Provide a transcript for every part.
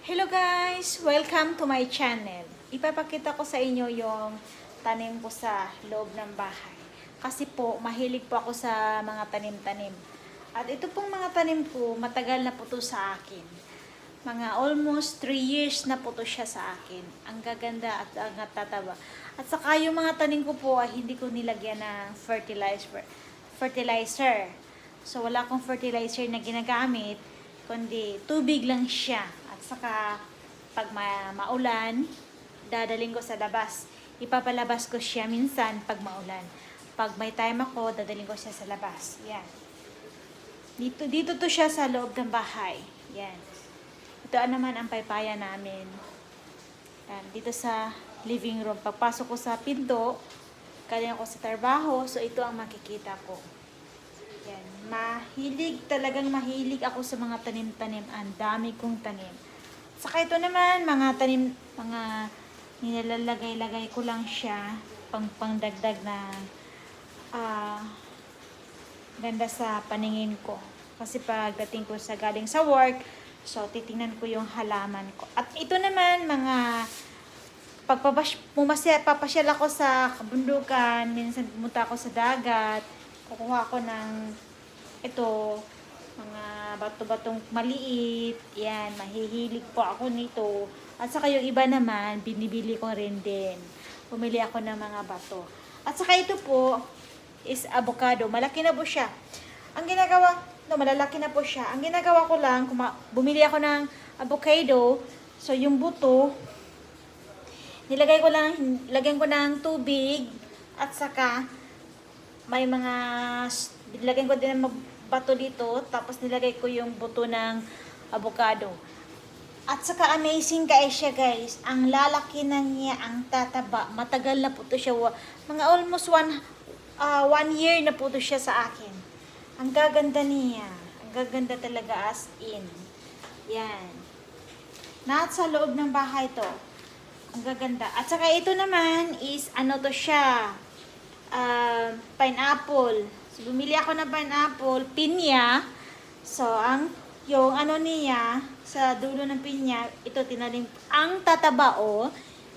Hello guys! Welcome to my channel. Ipapakita ko sa inyo yung tanim ko sa loob ng bahay. Kasi po, mahilig po ako sa mga tanim-tanim. At ito pong mga tanim ko, matagal na po to sa akin. Mga almost 3 years na po to siya sa akin. Ang gaganda at ang tataba. At saka yung mga tanim ko po ay hindi ko nilagyan ng fertilizer. So wala akong fertilizer na ginagamit, kundi tubig lang siya. At saka, pag maulan, dadaling ko sa labas. Ipapalabas ko siya minsan pag maulan. Pag may time ako, dadaling ko siya sa labas. Yan. Dito to siya sa loob ng bahay. Yan. Ito naman ang paypaya namin. Yan. Dito sa living room. Pagpasok ko sa pinto, galing ako sa trabaho, so ito ang makikita ko. Yan. Talagang mahilig ako sa mga tanim-tanim. Ang dami kong tanim. Saka ito naman, mga tanim, mga nilalagay-lagay ko lang siya, pangdagdag na ganda sa paningin ko. Kasi pagdating ko sa galing sa work, so titingnan ko yung halaman ko. At ito naman, mga papasyal ako sa kabundukan, minsan pumunta ako sa dagat, kukuha ako ng ito, mga bato-batong maliit. Yan, mahihilig po ako nito. At saka yung iba naman, binibili ko rin din. Pumili ako ng mga bato. At saka ito po is avocado. Malaki na po siya. Malalaki na po siya. Ang ginagawa ko lang, bumili ako ng avocado. So, yung buto, lagyan ko ng tubig. At saka, lagyan ko din ng bato dito, tapos nilagay ko yung buto ng avocado. At saka amazing siya guys. Ang lalaki na niya, ang tataba. Matagal na po to siya. Mga almost 1 year na po to siya sa akin. Ang gaganda niya. Ang gaganda talaga as in. Yan. Sa loob ng bahay to. Ang gaganda. At saka ito naman is to siya. Pineapple. So, bumili ako ng pineapple, pinya. So, yung niya, sa dulo ng pinya, ito tinalim. Ang tataba,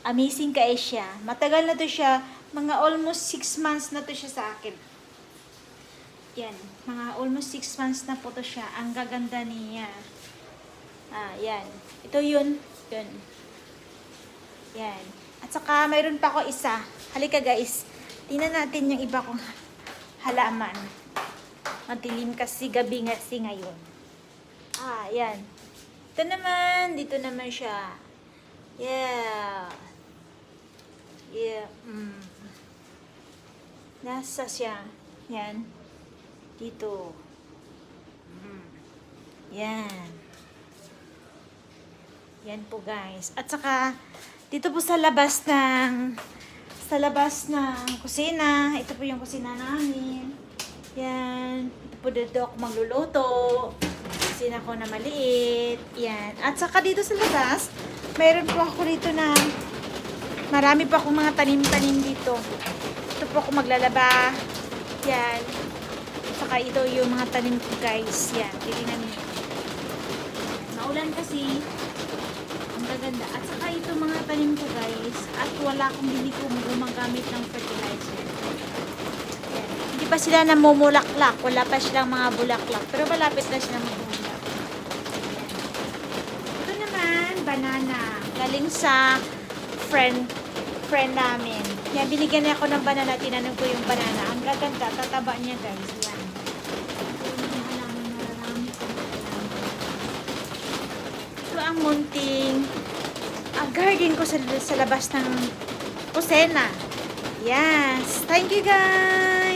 amazing siya. Matagal na to siya, mga almost 6 months na to siya sa akin. Yan, mga almost 6 months na po to siya. Ang gaganda niya. Yan. Ito yun. Yan. At saka, mayroon pa ako isa. Halika guys, tingnan natin yung iba kong halaman. Madilim kasi gabi ngayon. Yan. Ito naman, dito naman siya. Yeah. Nasa siya. Yan. Dito. Yan. Yan po guys. At saka, dito po sa labas ng kusina. Ito po yung kusina namin. Yan. Ito po dito ako magluluto. Kusina ko na maliit. Yan. At saka dito sa labas, mayroon po ako dito na marami po akong mga tanim-tanim dito. Ito po ako maglalaba. Yan. At saka ito yung mga tanim ko guys. Yan. Titignan niyo. Maulan kasi. Ganda. At saka ito mga tanim ko guys, at wala akong hindi ko gumagamit ng fertilizer. Yan. Hindi pa sila namumulaklak, wala pa silang mga bulaklak, pero malapit na sila mamumulak. Ito naman, banana. Galing sa friend namin. Yan, binigyan niya ako ng banana, tinanong ko yung banana. Ang gaganda, tataba niya guys. Yan. Ito ang munting garden ko sa labas ng kusina. Yes. Thank you guys.